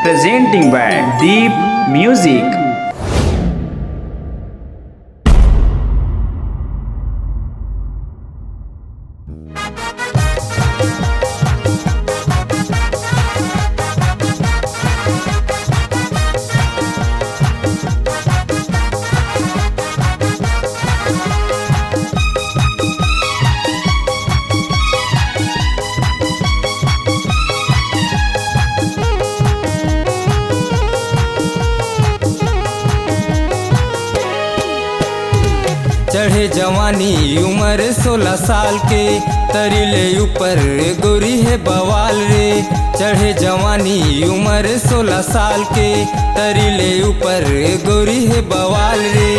presenting by Deep Music. चढ़े जवानी उम्र 16 साल के तरीले ऊपर गोरी है बवाल रे। चढ़े जवानी उम्र 16 साल के तरीले ऊपर गोरी है बवाल रे।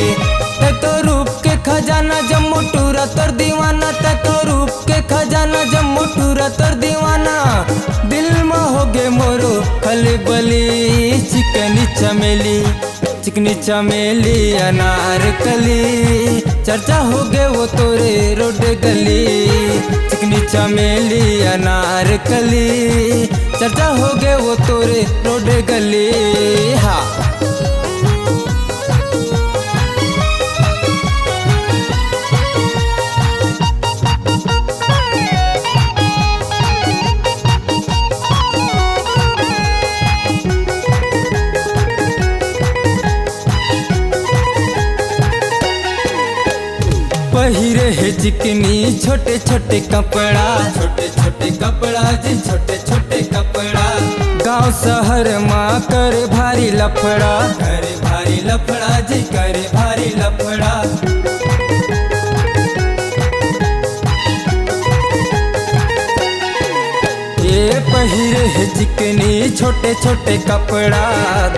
ते तो रूप के खजाना जम्मू टूरा तोर दीवाना, ते तो रूप के खजाना जम्मू टूरा तोर दीवाना। दिल में हो गे मोरो खली बली चिकनी चमेली, चिकनी चमेली अनारकली। चर्चा हो गए वो तोरे रोड गली, चिकनी चमेली अनारकली। चर्चा हो गए वो तोरे रोड गली। हाँ पहिरे है चिकनी छोटे छोटे कपड़ा, छोटे छोटे कपड़ा जी छोटे छोटे कपड़ा। गांव शहर माँ करे भारी लफड़ा, करे भारी लफड़ा जी करे भारी लफड़ा। ये पहिरे है चिकनी छोटे छोटे कपड़ा,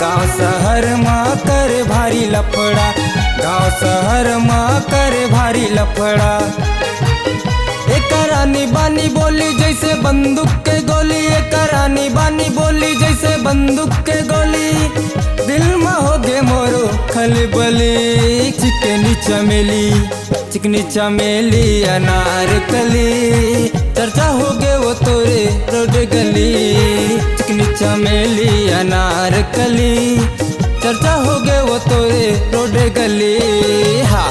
गांव शहर माँ करे भारी लफड़ा, गांव शहर माँ करे भारी लफड़ा। एक रानी बानी बोली जैसे बंदूक के गोली, एक रानी बानी बोली जैसे बंदूक के गोली। दिल में हो गे मोरो खलबली, चिकनी चमेली, चिकनी चमेली अनारकली। चर्चा हो गे वो तोरे रोड गली, चिकनी चमेली अनारकली। चर्चा हो गए वो तोरे रोड गली। हाँ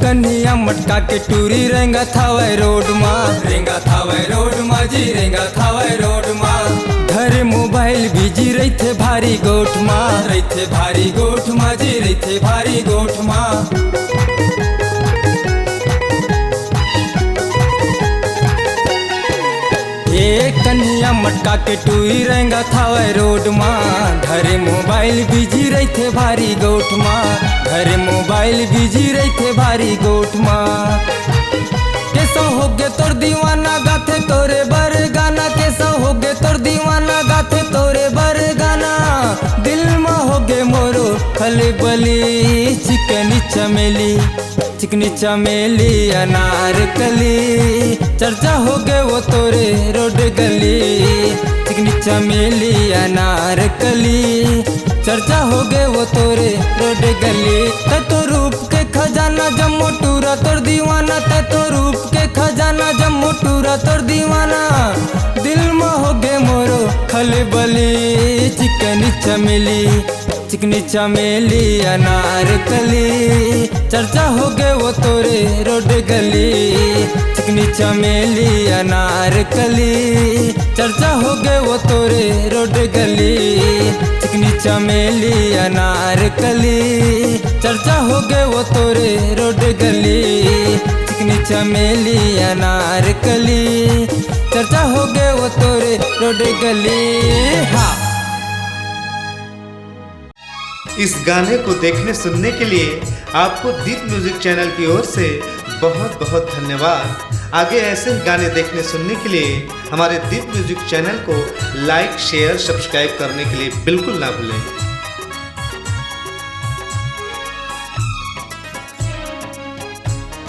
कन्हिया मटका के टूरी रेंगा थावे रोड माँ, रेंगा थावे रोड माँ जी रेंगा थावे रोड माँ। घर मोबाइल बिजी रही थे भारी गोठ माँ, रही थे भारी गोठ माँ जी रही थे भारी गोठ माँ। ये कन्हिया मटका के टूरी रेंगा थावे रोड माँ। घर मोबाइल बिजी रही थे भारी गोठ माँ, घर मोबाइल बिजी रही थे भारी गोठ माँ। कैसा हो गे तोर दीवाना गाथे तोरे बर गाना, कैसा हो गे तोर दीवाना गाथे तोरे बर गाना। दिल में हो गे मोरो खलबली, चिकनी चमेली, चिकनी चमेली अनारकली। चर्चा हो गए वो तोरे रोड गली, चिकनी चमेली अनारकली। चर्चा हो गए वो तोरे रोड गली। ते तो रूप के खजाना जम्मू टूरा तोर दीवाना, ते तो रूप के खजाना जम्मू टूरा तोर दीवाना। दिल में हो गे मोरो खलबली, चिकनी चमेली, चिकनी चमेली अनारकली। चर्चा हो गए वो तोरे रोड गली, चिकनी चमेली अनारकली। चर्चा हो गए वो तोरे रोड गली, चिकनी चमेली अनारकली। चर्चा हो गए वो तोरे रोड गली, चिकनी चमेली अनारकली। चर्चा हो गए वो तोरे रोड गली। हाँ इस गाने को देखने सुनने के लिए आपको दीप म्यूजिक चैनल की ओर से बहुत बहुत धन्यवाद। आगे ऐसे ही गाने देखने सुनने के लिए हमारे दीप म्यूजिक चैनल को लाइक शेयर सब्सक्राइब करने के लिए बिल्कुल ना भूलें।